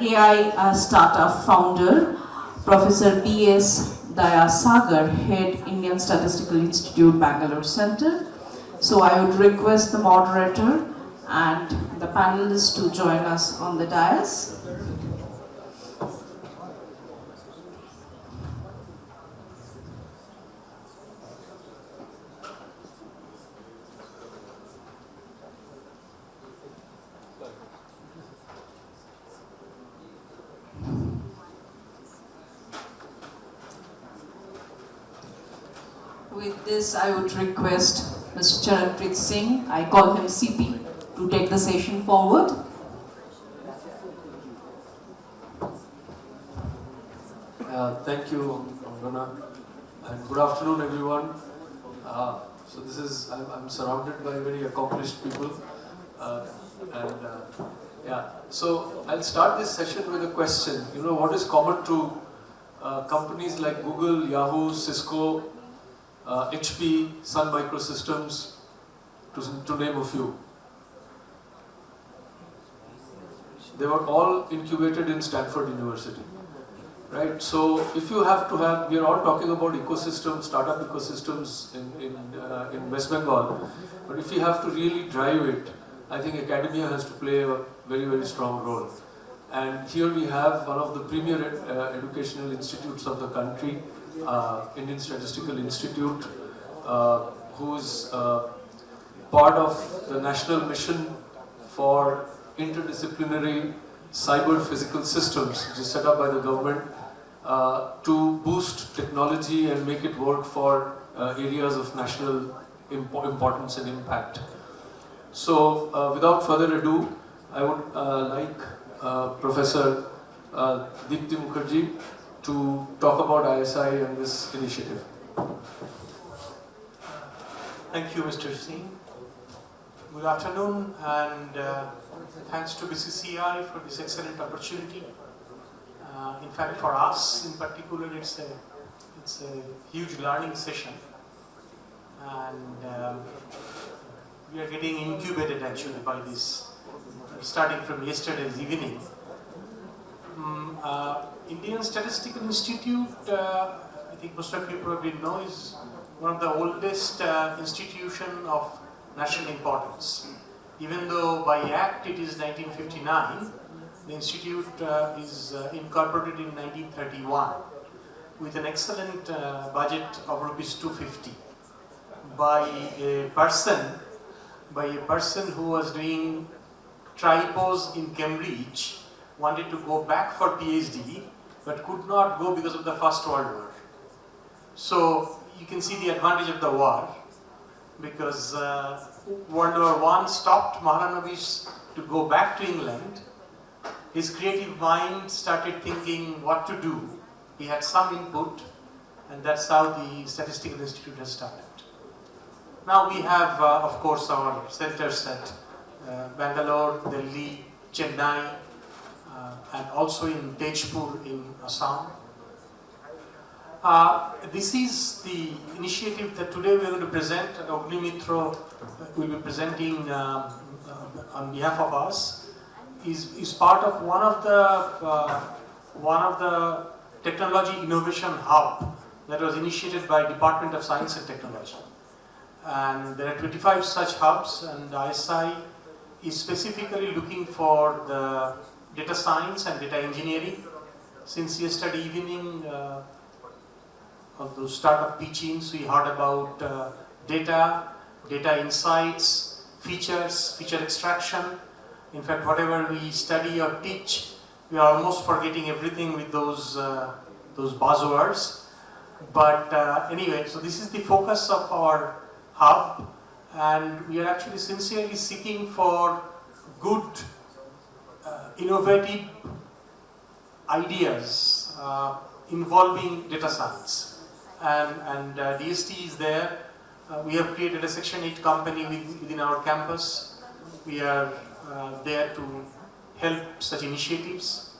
AI startup founder, Professor IDEAS-TIH, Head, Indian Statistical Institute, Bangalore Center. So I would request the moderator and the panelists to join us on the dais. With this, I would request Mr. Charanpreet Singh, I call him CP, to take the session forward. Thank you, Angana, and good afternoon, everyone. So this is, I'm surrounded by very accomplished people, yeah. So I'll start this session with a question. You know, what is common to companies like Google, Yahoo, Cisco, HP, Sun Microsystems, to name a few? They were all incubated in Stanford University, right? So if you have to have, we are all talking about ecosystems, startup ecosystems in West Bengal, but if you have to really drive it, I think academia has to play a very, very strong role. And here we have one of the premier educational institutes of the country, Indian Statistical Institute, who's part of the national mission for interdisciplinary cyber-physical systems, which is set up by the government to boost technology and make it work for areas of national importance and impact. So, without further ado, I would like Professor Deepti Mukherjee to talk about ISI and this initiative. Thank you, Mr. Singh. Good afternoon, and thanks to BCCI for this excellent opportunity. In fact, for us in particular, it's a huge learning session, and we are getting incubated actually by this, starting from yesterday's evening. Indian Statistical Institute, I think most of you probably know, is one of the oldest institution of national importance. Even though by Act it is 1959, the institute is incorporated in 1931 with an excellent budget of rupees 250 by a person who was doing tripos in Cambridge, wanted to go back for PhD but could not go because of the First World War. So you can see the advantage of the war, because World War I stopped Mahalanobis to go back to England. His creative mind started thinking what to do. He had some input, and that's how the Statistical Institute has started. Now we have, of course, our centers at Bangalore, Delhi, Chennai, and also in Tejpur in Assam. This is the initiative that today we are going to present. Ognimitra will be presenting on behalf of us. Is part of one of the technology innovation hub that was initiated by Department of Science and Technology. And there are 25 such hubs, and ISI is specifically looking for the data science and data engineering. Since yesterday evening, of those startup teachings, we heard about data insights, features, feature extraction. In fact, whatever we study or teach, we are almost forgetting everything with those buzzwords. But anyway, so this is the focus of our hub, and we are actually sincerely seeking for good, innovative ideas involving data science. And DST is there. We have created a Section 8 company within our campus. We are there to help such initiatives.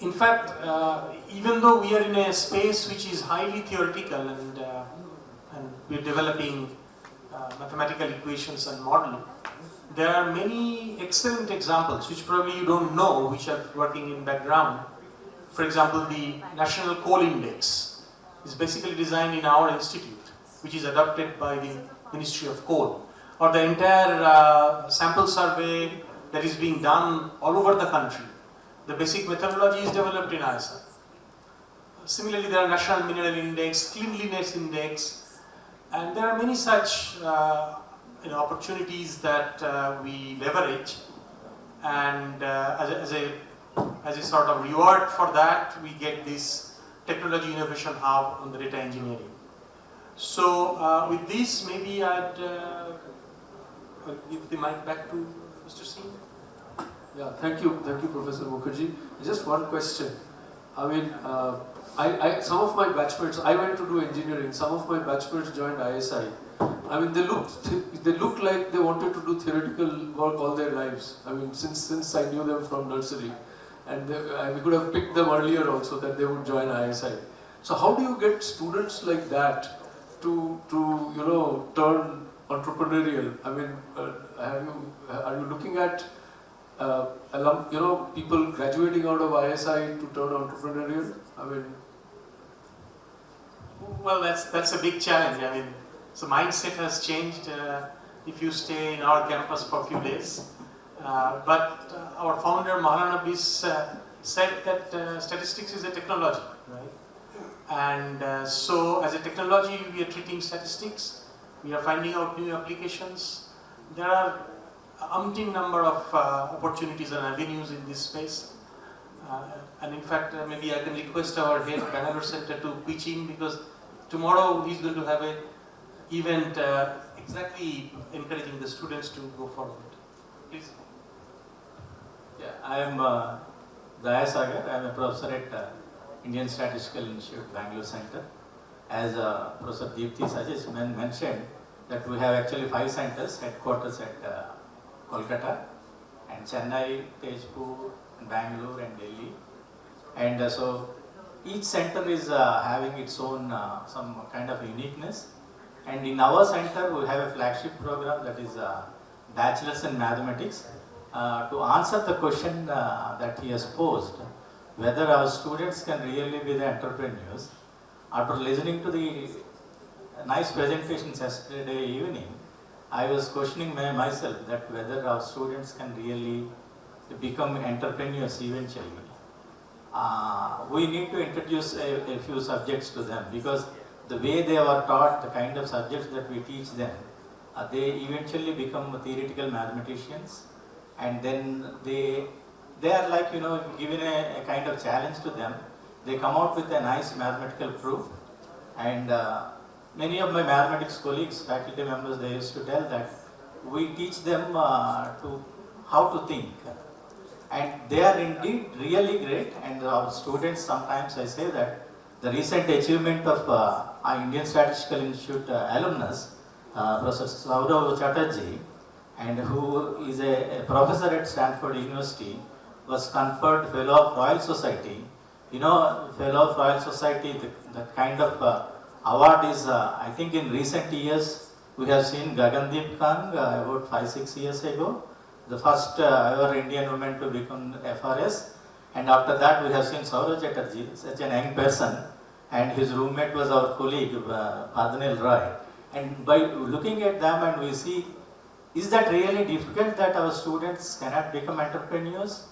In fact, even though we are in a space which is highly theoretical and we're developing mathematical equations and model, there are many excellent examples which probably you don't know, which are working in background. For example, the National Coal Index is basically designed in our institute, which is adopted by the Ministry of Coal. Or the entire sample survey that is being done all over the country. The basic methodology is developed in ISI. Similarly, there are National Mineral Index, Cleanliness Index, and there are many such opportunities that we leverage. And as a sort of reward for that, we get this Technology Innovation Hub on the data engineering. So with this, maybe I'd give the mic back to Mr. Singh. Yeah, thank you, Professor Mukherjee. Just one question. I mean, some of my batchmates, I went to do engineering. Some of my batchmates joined ISI. I mean, they looked like they wanted to do theoretical work all their lives. I mean, since I knew them from nursery, and we could have picked them earlier also that they would join ISI. So how do you get students like that to turn entrepreneurial? I mean, are you looking at people graduating out of ISI to turn entrepreneurial? I mean, well, that's a big challenge. I mean, so mindset has changed if you stay in our campus for a few days. But our founder Mahalana Bis said that statistics is a technology, right? And so, as a technology, we are treating statistics. We are finding out new applications. There are umpteen number of opportunities and avenues in this space. And in fact, maybe I can request our head Bangalore Center to pitch in, because tomorrow he's going to have an event exactly encouraging the students to go forward. Please. Yeah, I am Daya Sagar. I am a professor at Indian Statistical Institute, Bangalore Center. As Professor IDEASTIH mentioned, that we have actually 5 centers, headquarters at Kolkata, and Chennai, Tezpur, Bangalore and Delhi. And so each center is having its own some kind of uniqueness. And in our center we have a flagship program that is Bachelor's in Mathematics. To answer the question that he has posed, whether our students can really be the entrepreneurs, after listening to the nice presentations yesterday evening, I was questioning myself that whether our students can really become entrepreneurs eventually. We need to introduce a few subjects to them, because the way they are taught, the kind of subjects that we teach them, they eventually become theoretical mathematicians, and then they are like, given a kind of challenge to them, they come out with a nice mathematical proof. And many of my mathematics colleagues, faculty members, they used to tell that we teach them how to think. And they are indeed really great, and our students, sometimes I say that the recent achievement of our Indian Statistical Institute alumnus, Professor Saurav Chatterjee, and who is a professor at Stanford University, was conferred Fellow of Royal Society. Fellow of Royal Society, the kind of award is, I think in recent years, we have seen Gagandeep Kang about 5-6 years ago, the first ever Indian woman to become FRS. And after that, we have seen Saurav Chatterjee, such an young person, and his roommate was our colleague, Padhanil Roy. And by looking at them, and we see, is that really difficult that our students cannot become entrepreneurs?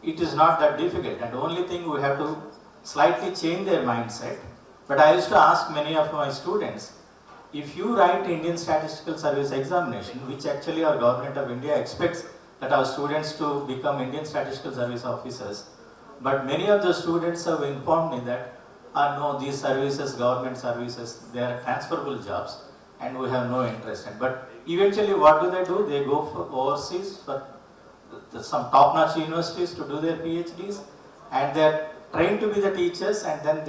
It is not that difficult, and the only thing we have to slightly change their mindset. But I used to ask many of my students, if you write Indian Statistical Service examination, which actually our government of India expects that our students to become Indian Statistical Service officers, but many of the students have informed me that, no, these services, government services, they are transferable jobs, and we have no interest in. But eventually what do? They go for overseas for some top-notch universities to do their PhDs, and they are trained to be the teachers, and then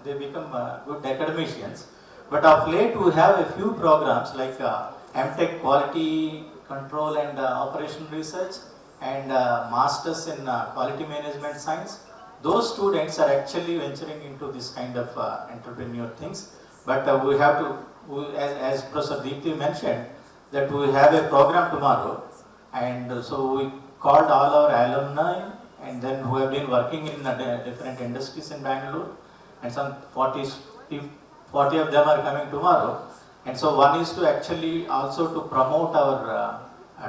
they become good academicians. But of late we have a few programs like MTech Quality Control and Operation Research, and Masters in Quality Management Science. Those students are actually venturing into this kind of entrepreneur things. But we have to, as Professor Deepthi mentioned, that we have a program tomorrow, and so we called all our alumni and then who have been working in different industries in Bangalore, and some 40 of them are coming tomorrow. And so one is to actually also to promote our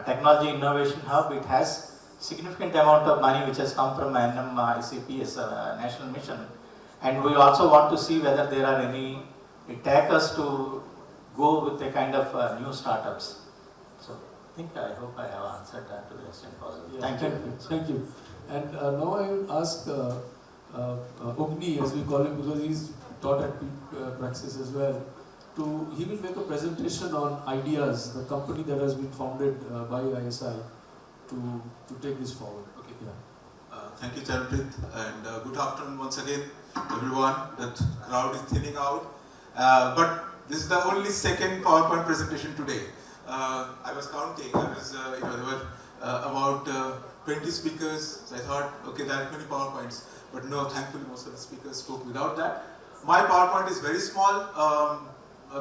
technology innovation hub. It has significant amount of money which has come from ICP as a national mission, and we also want to see whether there are any takers to go with a kind of new startups. So I hope I have answered that to the extent possible. Yeah, Thank you. Thank you. And now I will ask Ogni, as we call him, because he's taught at Praxis as well. He will make a presentation on IDEAS, the company that has been founded by ISI to take this forward. Okay. Yeah. Thank you, Charpreet, and good afternoon once again, everyone. That crowd is thinning out, but this is the only second PowerPoint presentation today. I was counting. I was, there were about 20 speakers. So I thought, okay, there are many PowerPoints, but no. Thankfully, most of the speakers spoke without that. My PowerPoint is very small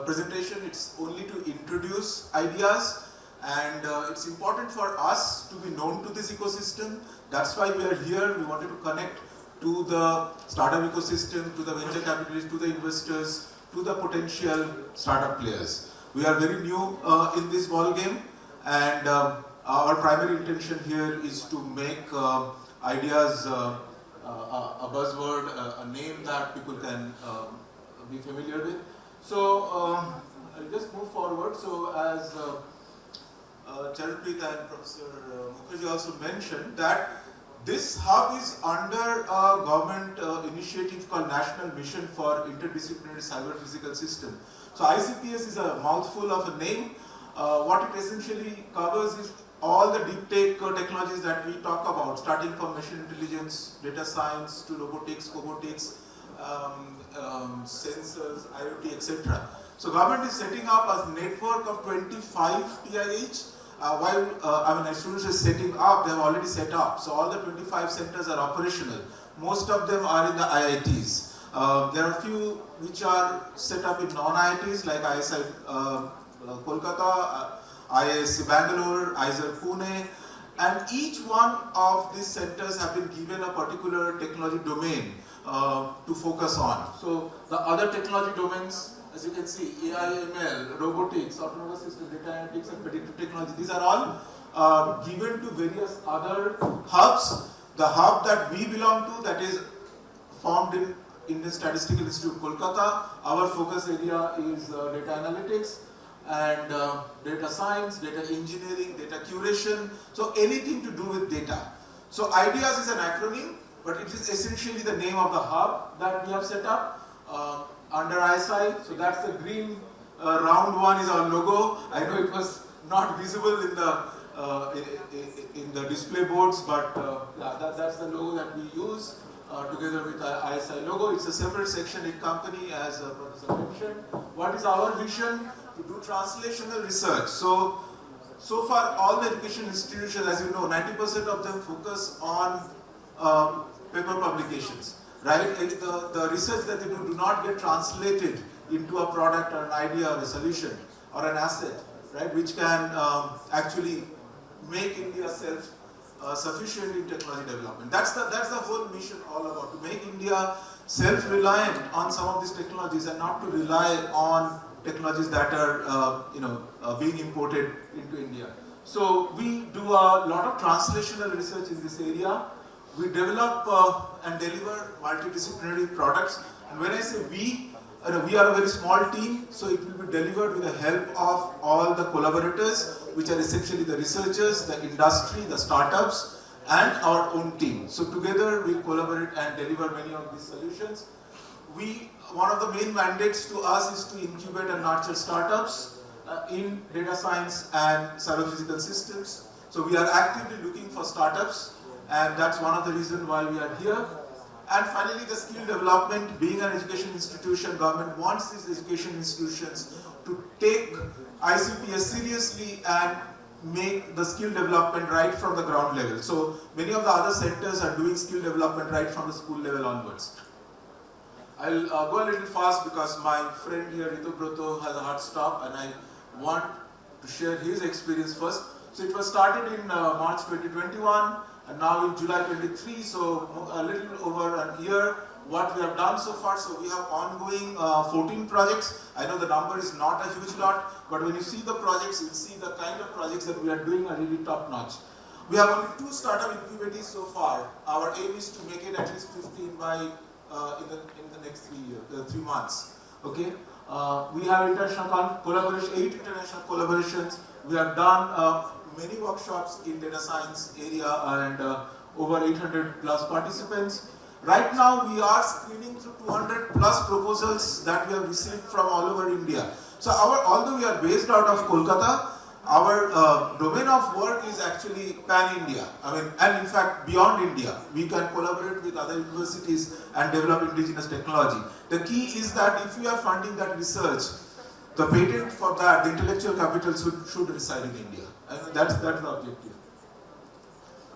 presentation. It's only to introduce IDEAS. And it's important for us to be known to this ecosystem. That's why we are here. We wanted to connect to the startup ecosystem, to the venture capitalists, to the investors, to the potential startup players. We are very new in this ball game, and our primary intention here is to make IDEAS a buzzword, a name that people can be familiar with. So I'll just move forward. So as Charpreet and Professor Mukherjee also mentioned that this hub is under a government initiative called National Mission for Interdisciplinary Cyber Physical System. So ICPS is a mouthful of a name. What it essentially covers is all the deep tech technologies that we talk about, starting from machine intelligence, data science, to robotics, cobotics, sensors, IoT, etc. So government is setting up a network of 25 TIH. While students are setting up, they have already set up. So all the 25 centers are operational. Most of them are in the IITs. There are a few which are set up in non-IITs like ISI Kolkata, IISc Bangalore, ISI Pune, and each one of these centers have been given a particular technology domain to focus on. So the other technology domains, as you can see, AI, ML, robotics, autonomous system, data analytics, and predictive technology, these are all given to various other hubs. The hub that we belong to, that is formed in Indian Statistical Institute, Kolkata, our focus area is data analytics and data science, data engineering, data curation, so anything to do with data. So IDEAS is an acronym, but it is essentially the name of the hub that we have set up under ISI. So that's the green round one is our logo. I know it was not visible in the display boards, but that's the logo that we use together with our ISI logo. It's a separate section in company, as Professor mentioned. What is our vision? To do translational research. So far all the education institutions, as you know, 90% of them focus on paper publications, right? The research that they do not get translated into a product or an idea or a solution or an asset, right? Which can actually make India self-sufficient in technology development. That's the whole mission all about, to make India self-reliant on some of these technologies and not to rely on technologies that are being imported into India. So we do a lot of translational research in this area. We develop and deliver multidisciplinary products. And when I say we are a very small team, so it will be delivered with the help of all the collaborators, which are essentially the researchers, the industry, the startups, and our own team. So together we collaborate and deliver many of these solutions. One of the main mandates to us is to incubate and nurture startups in data science and cyber-physical systems. So we are actively looking for startups, and that's one of the reasons why we are here. And finally, the skill development. Being an education institution, government wants these education institutions to take ICPS seriously and make the skill development right from the ground level. So many of the other centers are doing skill development right from the school level onwards. I'll go a little fast because my friend here, Ritu Broto, has a hard stop, and I want to to share his experience first. So it was started in March 2021 and now in July 23, so a little over a year. What we have done so far, so we have ongoing 14 projects. I know the number is not a huge lot, but when you see the projects, you'll see the kind of projects that we are doing are really top notch. We have only 2 startup incubatees so far. Our aim is to make it at least 15 by in the next 3 months. Okay. We have international collaboration, 8 international collaborations. We have done many workshops in data science area and over 800 plus participants. Right now we are screening through 200 plus proposals that we have received from all over India. So although we are based out of Kolkata, our domain of work is actually pan-India. And in fact beyond India. We can collaborate with other universities and develop indigenous technology. The key is that if we are funding that research, the patent for that, the intellectual capital should reside in India. And that's the objective.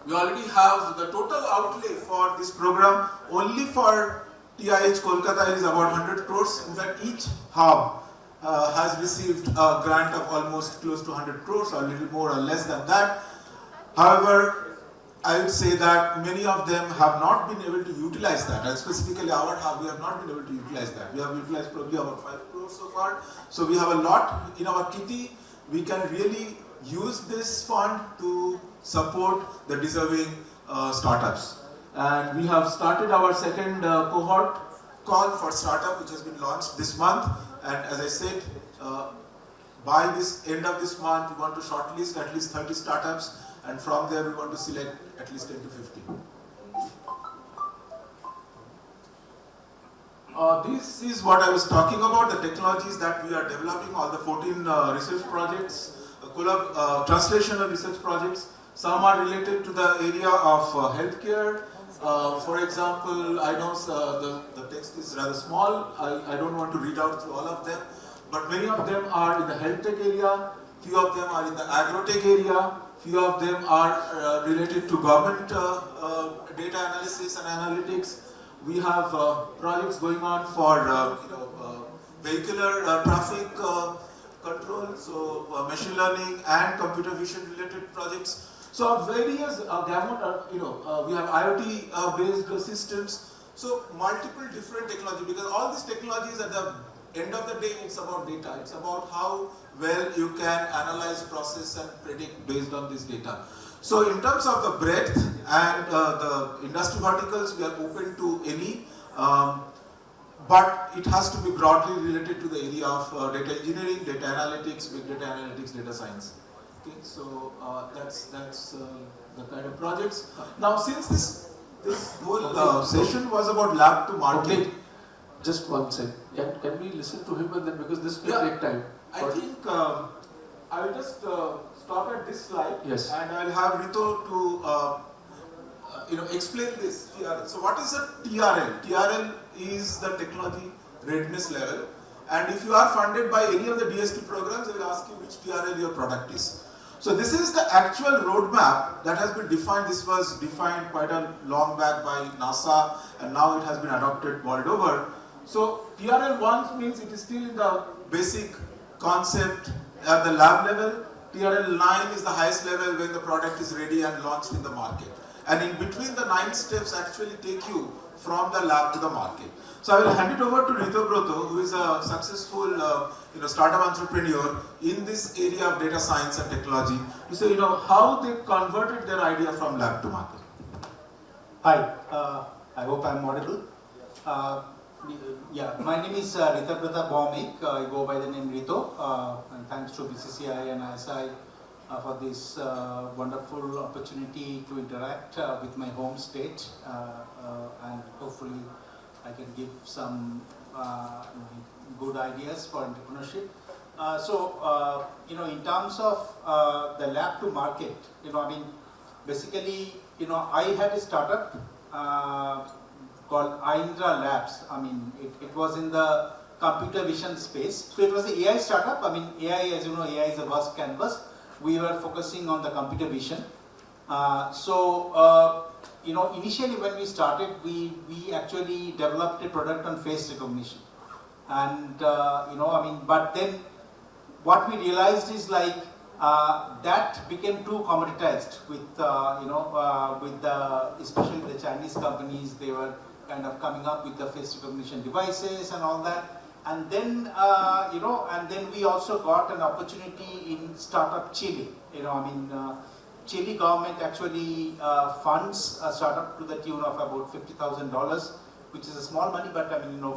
We already have the total outlay for this program only for TIH Kolkata is about 100 crores. In fact, each hub has received a grant of almost close to 100 crores or a little more or less than that. However, I would say that many of them have not been able to utilize that, and specifically our hub, we have not been able to utilize that. We have utilized probably about 5 crores so far. So we have a lot in our kitty. We can really use this fund to support the deserving startups. And we have started our second cohort call for startup, which has been launched this month. And as I said, by this end of this month, we want to shortlist at least 30 startups, and from there we want to select at least 10 to 15. This is what I was talking about, the technologies that we are developing, all the 14 research projects, translational research projects. Some are related to the area of healthcare. For example, I know the text is rather small. I don't want to read out through all of them, but many of them are in the health tech area, few of them are in the agro-tech area, few of them are related to government data analysis and analytics. We have projects going on for vehicular traffic control, so machine learning and computer vision related projects. So various gamut, we have IoT based systems. So multiple different technology, because all these technologies at the end of the day, it's about data. It's about how well you can analyze, process and predict based on this data. So in terms of the breadth and the industry verticals, we are open to any, but it has to be broadly related to the area of data engineering, data analytics, big data analytics, data science. Okay, so that's the kind of projects. Now, since this whole session was about lab to market. Okay. Just one second. Can we listen to him and then, because this will take time. I think I will just stop at this slide. Yes. And I will have Rito to explain this TRL. So what is a TRL? TRL is the technology readiness level. And if you are funded by any of the DST programs, they will ask you which TRL your product is. So this is the actual roadmap that has been defined. This was defined quite a long back by NASA, and now it has been adopted world over. So TRL 1 means it is still in the basic concept at the lab level. TRL 9 is the highest level when the product is ready and launched in the market. And in between, the 9 steps actually take you from the lab to the market. So I will hand it over to Rito Broto, who is a successful startup entrepreneur in this area of data science and technology, to say how they converted their idea from lab to market. Hi, I hope I'm audible. My name is Rito Broto Bhaumik. I go by the name Rito, and thanks to BCCI and ISI for this wonderful opportunity to interact with my home state, and hopefully I can give some good ideas for entrepreneurship. In terms of the lab to market, basically, I had a startup called Indra Labs. It was in the computer vision space. So it was an AI startup. AI, as you know, AI is a vast canvas. We were focusing on the computer vision. Initially when we started, we actually developed a product on face recognition. And, but then what we realized is that became too commoditized with especially the Chinese companies. They were kind of coming up with the face recognition devices and all that. And then and then we also got an opportunity in startup Chile. Chile government actually funds a startup to the tune of about $50,000, which is a small money, but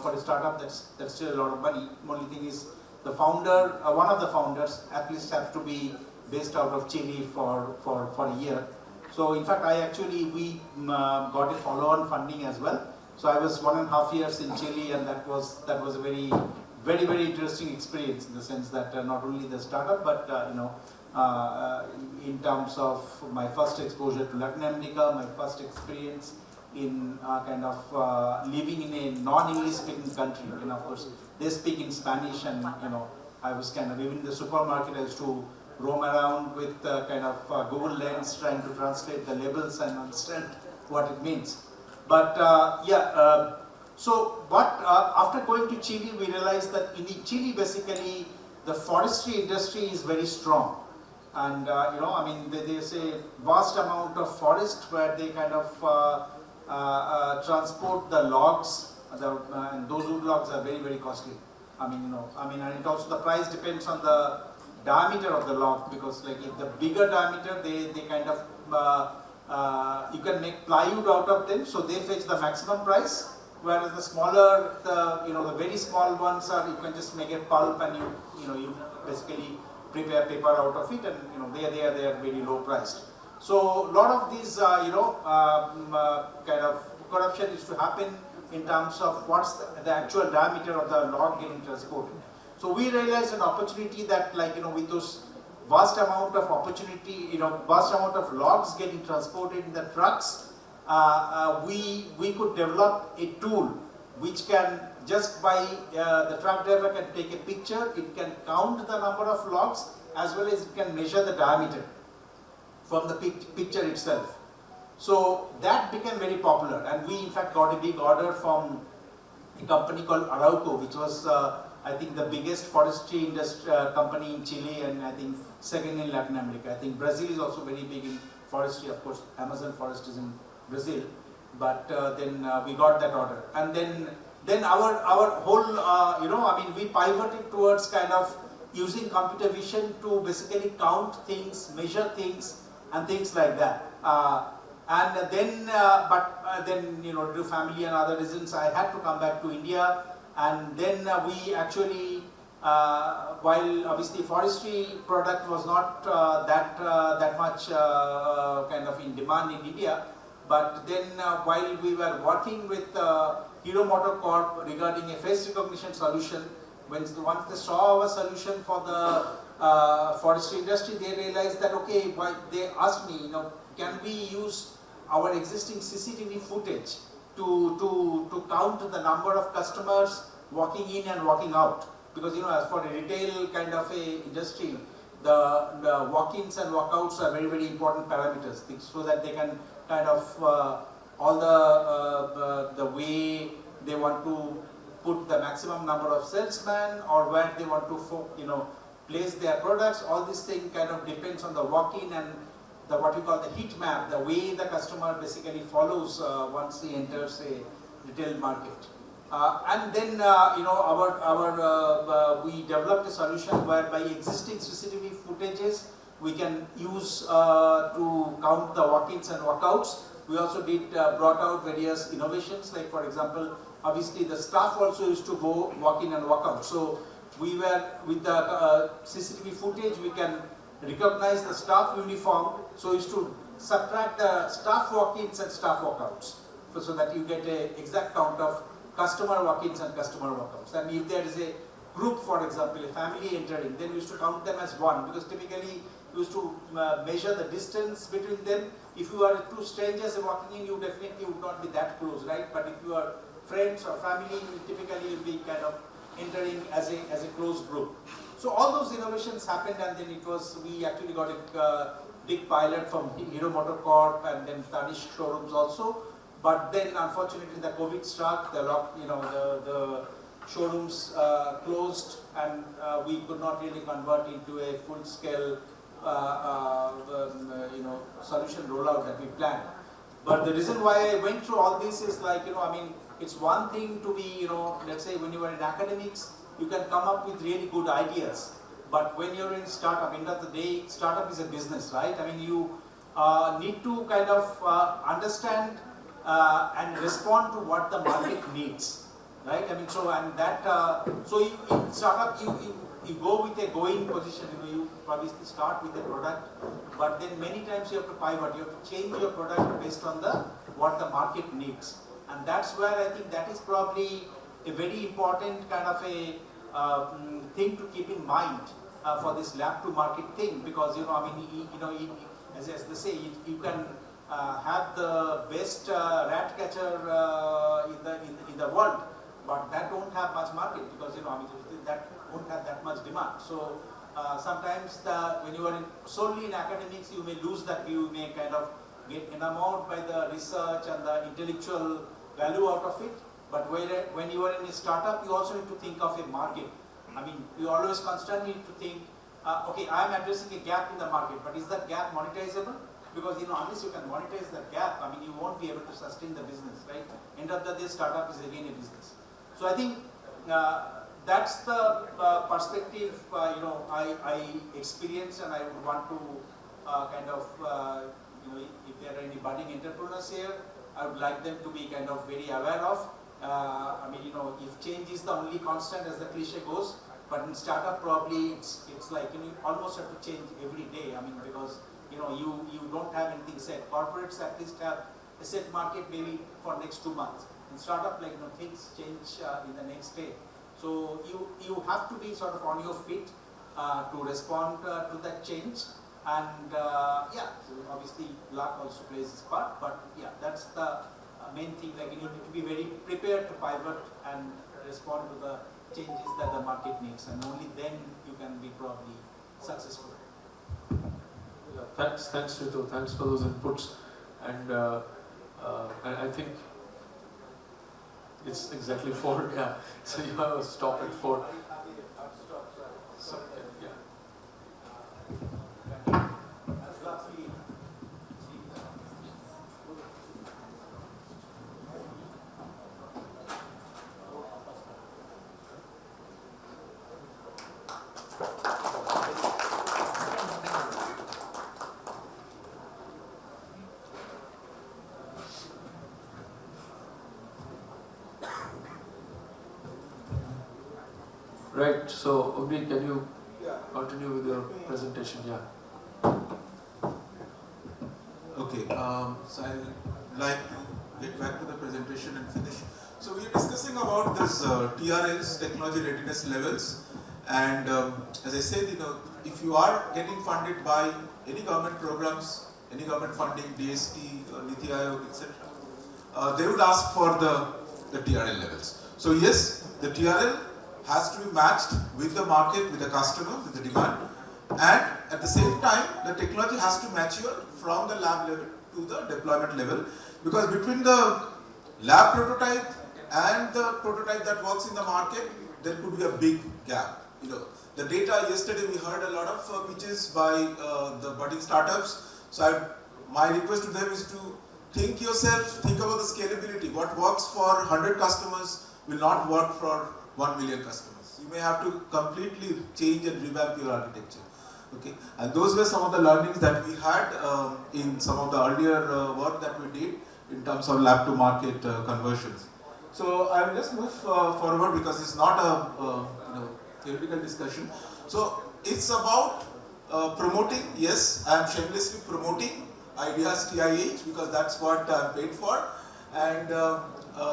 for a startup that's still a lot of money. Only thing is, the founder, one of the founders, at least have to be based out of Chile for a year. So in fact, we got a follow-on funding as well. So I was 1.5 years in Chile, and that was a very interesting experience, in the sense that not only the startup, but in terms of my first exposure to Latin America, my first experience in living in a non-English speaking country. And of course, they speak in Spanish, and I was even in the supermarket, I used to roam around with Google Lens, trying to translate the labels and understand what it means. But after going to Chile, we realized that in Chile, basically, the forestry industry is very strong. And there's a vast amount of forest where they transport the logs, and those wood logs are very costly. And it also, the price depends on the diameter of the log, because if the bigger diameter, they you can make plywood out of them, so they fetch the maximum price. Whereas the smaller, the very small ones are, you can just make a pulp, and you basically prepare paper out of it, and they are very low priced. So a lot of these corruption used to happen in terms of what's the actual diameter of the log getting transported. So we realized an opportunity that with those vast amount of logs getting transported in the trucks, we could develop a tool which can, just by the truck driver can take a picture, it can count the number of logs as well as it can measure the diameter from the picture itself. So that became very popular, and we in fact got a big order from a company called Arauco, which was I think the biggest forestry industry company in Chile, and I think second in Latin America. I think Brazil is also very big in forestry. Of course, Amazon forest is in Brazil, but then we got that order, and then our whole we pivoted towards using computer vision to basically count things, measure things, and things like that. And then due to family and other reasons, I had to come back to India. And then we actually, while obviously forestry product was not that much in demand in India, but then while we were working with Hero MotoCorp regarding a face recognition solution, once they saw our solution for the forestry industry, they realized that they asked me, can we use our existing CCTV footage to count the number of customers walking in and walking out? Because as for a retail a industry, the walk-ins and walk-outs are very important parameters, so that they can all the way they want to put the maximum number of salesmen, or where they want to place their products. All this thing depends on the walk-in and the what we call the heat map, the way the customer basically follows once he enters a retail market. And then we developed a solution whereby existing CCTV footages we can use to count the walk-ins and walk-outs. We also brought out various innovations, like for example, obviously the staff also used to go walk in and walk out. So we were, with the CCTV footage, we can recognize the staff uniform, so we used to subtract the staff walk-ins and staff walk-outs, so that you get an exact count of customer walk-ins and customer walk-outs. And if there is a group, for example, a family entering, then we used to count them as one, because typically we used to measure the distance between them. If you are two strangers walking in, you definitely would not be that close, right? But if you are friends or family, you typically will be entering as a closed group. So all those innovations happened, and then we actually got a big pilot from Hero MotoCorp and then Tanish showrooms also. But then unfortunately the COVID struck, the showrooms closed, and we could not really convert into a full-scale solution rollout that we planned. But the reason why I went through all this is like, I mean, it's one thing to be, let's say when you are in academics, you can come up with really good ideas. But when you're in startup, end of the day, startup is a business, right? I mean, you need to kind of understand and respond to what the market needs, right? I mean, so and that, so in startup, you go with a going position. You obviously start with a product, but then many times you have to pivot. You have to change your product based on what the market needs, and that's where I think that is probably a very important kind of a thing to keep in mind for this lab to market thing, because I mean, as they say, you can have the best rat catcher in the world, but that don't have much market, because I mean, that won't have that much demand. So sometimes when you are solely in academics, you may lose that view. You may kind of get enamored by the research and the intellectual value out of it. But when you are in a startup, you also need to think of a market. I mean, you always constantly need to think, okay, I am addressing a gap in the market, but is that gap monetizable? Because unless you can monetize that gap, I mean, you won't be able to sustain the business, right? End of the day, startup is again a business. So I think that's the perspective I experienced, and I would want to kind of if there are any budding entrepreneurs here, I would like them to be kind of very aware of. I mean, if change is the only constant, as the cliche goes, but in startup probably it's like you almost have to change every day. I mean, because you don't have anything set. Corporates at least have a set market maybe for next 2 months. In startup, like things change in the next day. So you have to be sort of on your feet to respond to that change. And yeah, so obviously luck also plays its part. But yeah, that's the main thing. Like you need to be very prepared to pivot and respond to the changes that the market needs, and only then you can be probably successful. Yeah, thanks Ritu, thanks for those inputs, and I think it's exactly 4, yeah, so you have to stop at 4. So, yeah. Right, so Obri, can you continue with your presentation? Yeah. Okay, so I'd like to get back to the presentation and finish. So we are discussing about this TRLs, technology readiness levels, and as I said, if you are getting funded by any government programs, any government funding, DST, NITI Aayog, etc., they would ask for the TRL levels. So yes, the TRL has to be matched with the market, with the customer, with the demand, and at the same time, the technology has to mature from the lab level to the deployment level, because between the lab prototype and the prototype that works in the market, there could be a big gap. The data, yesterday we heard a lot of pitches by the budding startups. So my request to them is to think about the scalability. What works for 100 customers will not work for 1 million customers. You may have to completely change and revamp your architecture. Okay, and those were some of the learnings that we had in some of the earlier work that we did in terms of lab to market conversions. So I will just move forward because it's not a theoretical discussion. So it's about promoting. Yes, I am shamelessly promoting IDEAS-TIH because that's what I'm paid for, and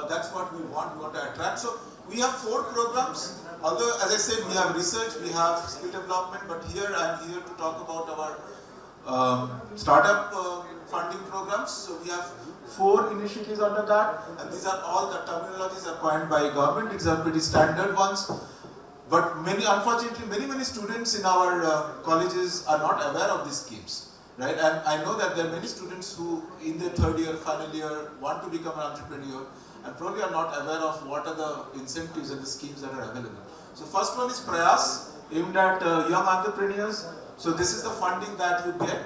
that's what we want. We want to attract. So we have 4 programs. Although, as I said, we have research, we have skill development, but here I'm here to talk about our startup funding programs. So we have 4 initiatives under that, and these are all the terminologies are coined by government. These are pretty standard ones. But unfortunately, many students in our colleges are not aware of these schemes, right? And I know that there are many students who, in their 3rd year, final year, want to become an entrepreneur, and probably are not aware of what are the incentives and the schemes that are available. So first one is Prayas, aimed at young entrepreneurs. So this is the funding that you get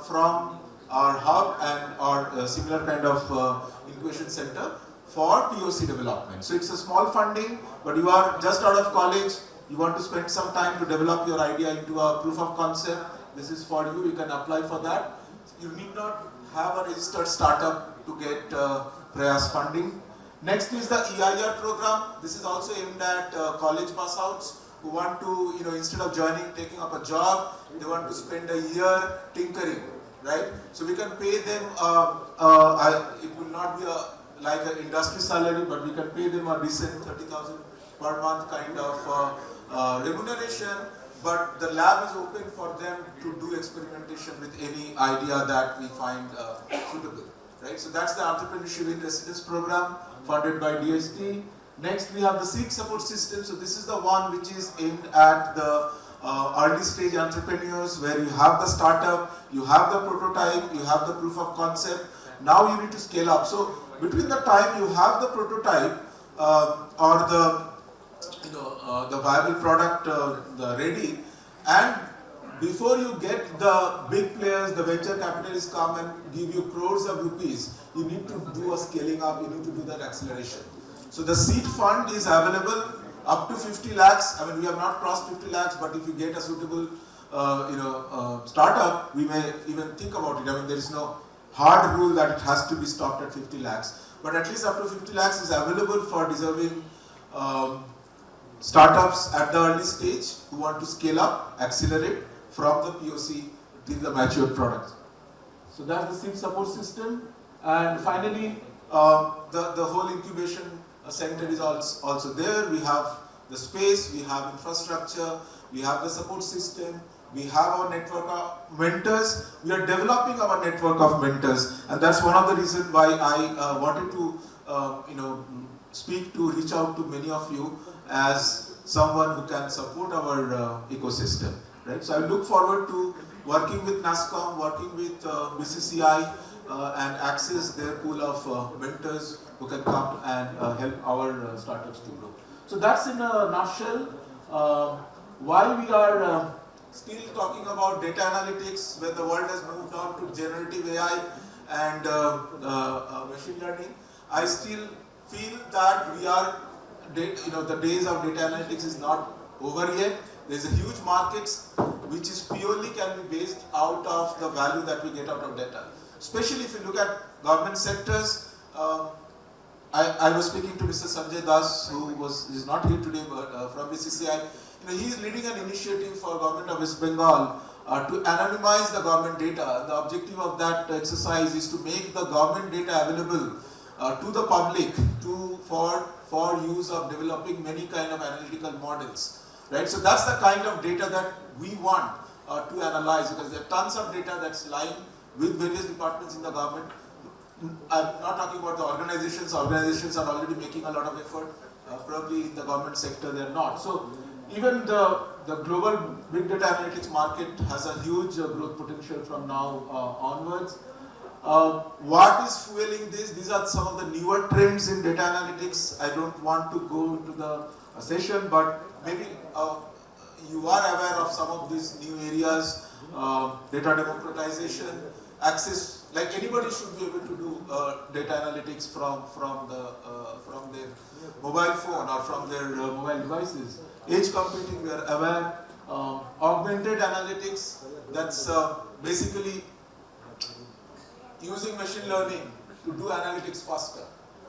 from our hub and our similar kind of incubation center for POC development. So it's a small funding, but you are just out of college, you want to spend some time to develop your idea into a proof of concept. This is for you, you can apply for that. You need not have a registered startup to get Prayas funding. Next is the EIR program. This is also aimed at college pass outs who want to, instead of taking up a job, they want to spend a year tinkering, right? So we can pay them, it will not be like an industry salary, but we can pay them a decent 30,000 per month kind of remuneration. But the lab is open for them to do experimentation with any idea that we find suitable, right? So that's the Entrepreneurship in Residence program funded by DST. Next, we have the seed support system. So this is the one which is aimed at the early stage entrepreneurs, where you have the startup, you have the prototype, you have the proof of concept. Now you need to scale up. So between the time you have the prototype or the viable product ready, and before you get the big players, the venture capitalists come and give you crores of rupees, you need to do a scaling up, you need to do that acceleration. So the seed fund is available up to 50 lakhs. I mean, we have not crossed 50 lakhs, but if you get a suitable startup, we may even think about it. I mean, there is no hard rule that it has to be stopped at 50 lakhs. But at least up to 50 lakhs is available for deserving startups at the early stage who want to scale up, accelerate from the POC till the matured product. So that's the seed support system. And finally, the whole incubation center is also there. We have the space, we have infrastructure, we have the support system, we have our network of mentors. We are developing our network of mentors, and that's one of the reasons why I wanted to reach out to many of you as someone who can support our ecosystem, right? So I look forward to working with NASCOM, working with BCCI, and access their pool of mentors who can come and help our startups to grow. So that's in a nutshell why we are still talking about data analytics, where the world has moved on to generative AI and machine learning. I still feel that we are, the days of data analytics is not over yet. There's a huge market which is purely can be based out of the value that we get out of data. Especially if you look at government sectors. I was speaking to Mr. Sanjay Das, who is not here today, but from BCCI. He is leading an initiative for Government of West Bengal to anonymize the government data. The objective of that exercise is to make the government data available to the public for use of developing many kind of analytical models, right? So that's the kind of data that we want to analyze, because there are tons of data that's lying with various departments in the government. I'm not talking about the organizations. Organizations are already making a lot of effort. Probably in the government sector they're not. So even the global big data analytics market has a huge growth potential from now onwards. What is fueling this? These are some of the newer trends in data analytics. I don't want to go into the session, but maybe you are aware of some of these new areas. Data democratization, access. Like anybody should be able to do data analytics from their mobile phone or from their mobile devices. Edge computing, we are aware. Augmented analytics, that's basically using machine learning to do analytics faster.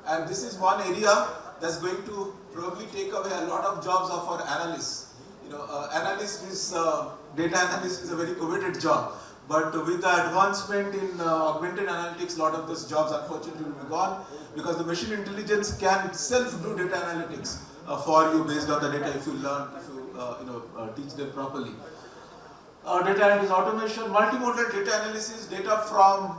And this is one area that's going to probably take away a lot of jobs of our analysts. Data analyst is a very coveted job. But with the advancement in augmented analytics, a lot of those jobs unfortunately will be gone, because the machine intelligence can itself do data analytics for you based on the data if you learn, if you teach them properly. Data analytics automation, multimodal data analysis, data from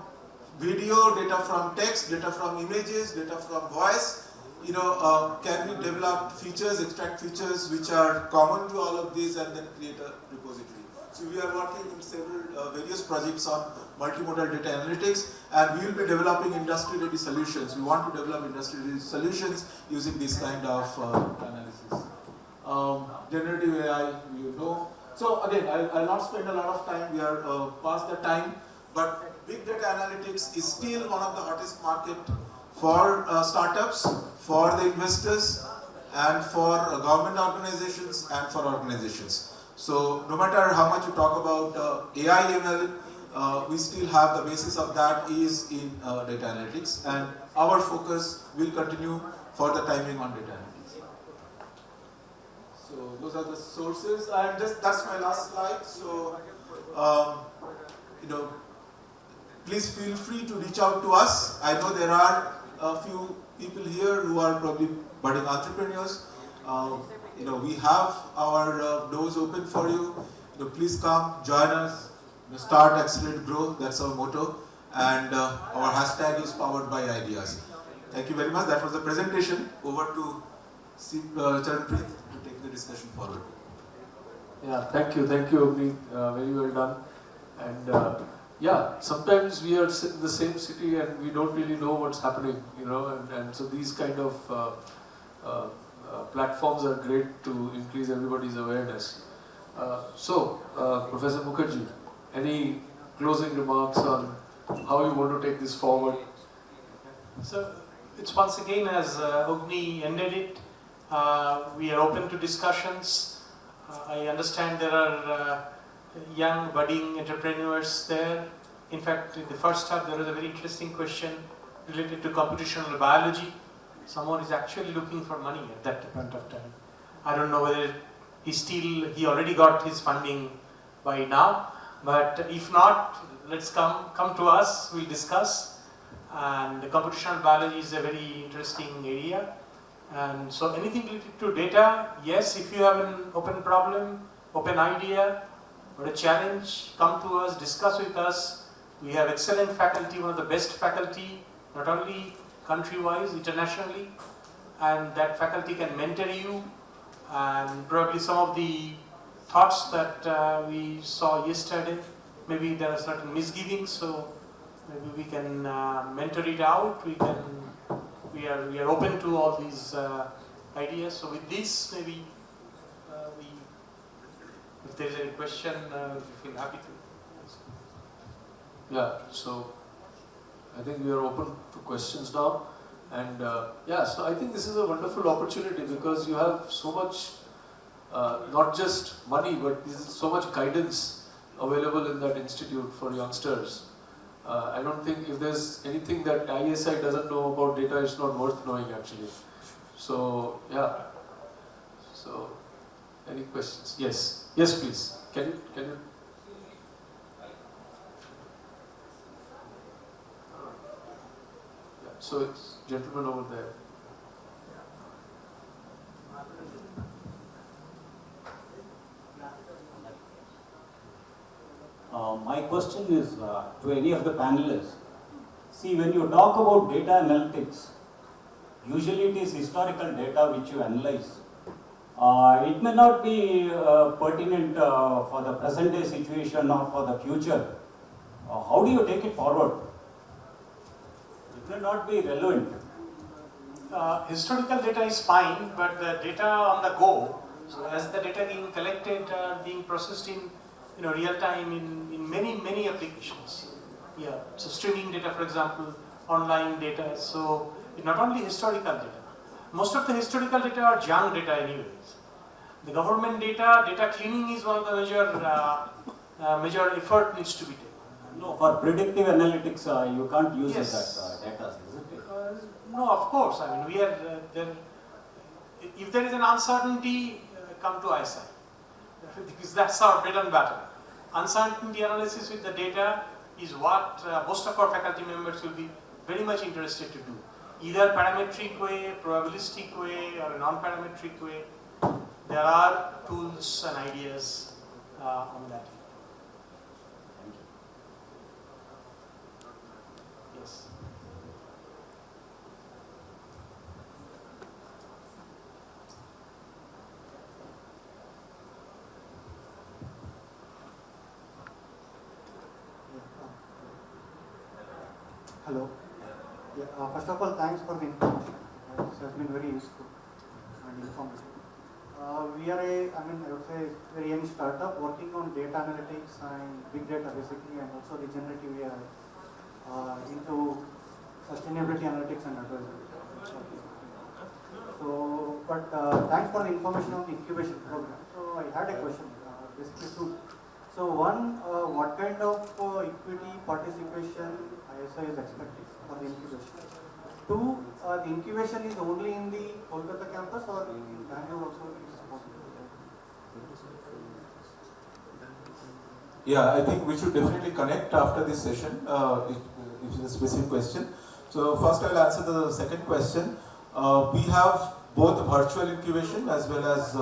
video, data from text, data from images, data from voice. Can we develop features, extract features which are common to all of these, and then create a repository. So we are working in several various projects on multimodal data analytics, and we will be developing industry-ready solutions. We want to develop industry-ready solutions using this kind of analysis. Generative AI, So again, I'll not spend a lot of time, we are past the time, but big data analytics is still one of the hottest market for startups, for the investors, and for government organizations and for organizations. So no matter how much you talk about AI ML, we still have the basis of that is in data analytics, and our focus will continue for the timing on data analytics. So those are the sources, and that's my last slide. So please feel free to reach out to us. I know there are a few people here who are probably budding entrepreneurs. We have our doors open for you. Please come, join us. Start, accelerate, grow. That's our motto. And our hashtag is powered by IDEAS. Thank you very much. That was the presentation. Over to Charanpreet to take the discussion forward. Yeah, thank you, Agni. Very well done. And yeah, sometimes we are in the same city and we don't really know what's happening, and so these kind of platforms are great to increase everybody's awareness. Professor Mukherjee, any closing remarks on how you want to take this forward? So it's once again as Agni ended it, we are open to discussions. I understand there are young budding entrepreneurs there. In fact, in the first half there was a very interesting question related to computational biology. Someone is actually looking for money at that point of time. I don't know whether he already got his funding by now, but if not, let's come to us, we'll discuss. And the computational biology is a very interesting area. And so anything related to data, yes, if you have an open problem, open idea, or a challenge, come to us, discuss with us. We have excellent faculty, one of the best faculty, not only country-wise, internationally, and that faculty can mentor you, and probably some of the thoughts that we saw yesterday, maybe there are certain misgivings, so maybe we can mentor it out. We are open to all these ideas. So with this, maybe if there is any question, we feel happy to. Yeah, so I think we are open to questions now. And so I think this is a wonderful opportunity because you have so much, not just money, but this is so much guidance available in that institute for youngsters. I don't think if there's anything that ISI doesn't know about data, it's not worth knowing actually. So yeah. So any questions? Yes. Yes, please. Can you? Yeah. So it's gentleman over there. My question is to any of the panelists. See, when you talk about data analytics, usually it is historical data which you analyze. It may not be pertinent for the present day situation or for the future. How do you take it forward? It may not be relevant. Historical data is fine, but the data on the go, so as the data being collected, being processed in real time in many applications. Yeah, so streaming data, for example, online data. So it's not only historical data. Most of the historical data are junk data anyways. The government data cleaning is one of the major effort needs to be taken. No, for predictive analytics, you can't use that data, isn't it? No, of course. I mean, we are there. If there is an uncertainty, come to ISI, because that's our bread and butter. Uncertainty analysis with the data is what most of our faculty members will be very much interested to do. Either parametric way, probabilistic way, or a non-parametric way. There are tools and ideas on that. Thank you. Yes. Hello. Yeah, first of all, thanks for the information. It has been very useful and informative. We are I would say, very young startup working on data analytics and big data basically, and also regenerative AI into sustainability analytics and advisory. So, but thanks for the information on the incubation program. So, I had a question, basically two. So, one, what kind of equity participation ISI is expecting for the incubation? Two, the incubation is only in the Kolkata campus or in Bangalore also is possible? Yeah, I think we should definitely connect after this session, if it's a specific question. So first I'll answer the second question. We have both virtual incubation as well as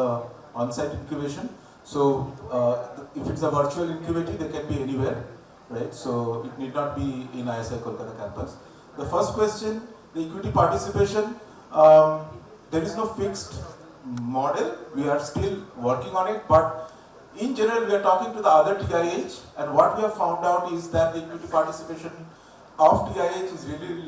on-site incubation. So if it's a virtual incubator, they can be anywhere, right? So it need not be in ISI Kolkata campus. The first question, the equity participation, there is no fixed model. We are still working on it, but in general, we are talking to the other TIH, and what we have found out is that the equity participation of TIH is really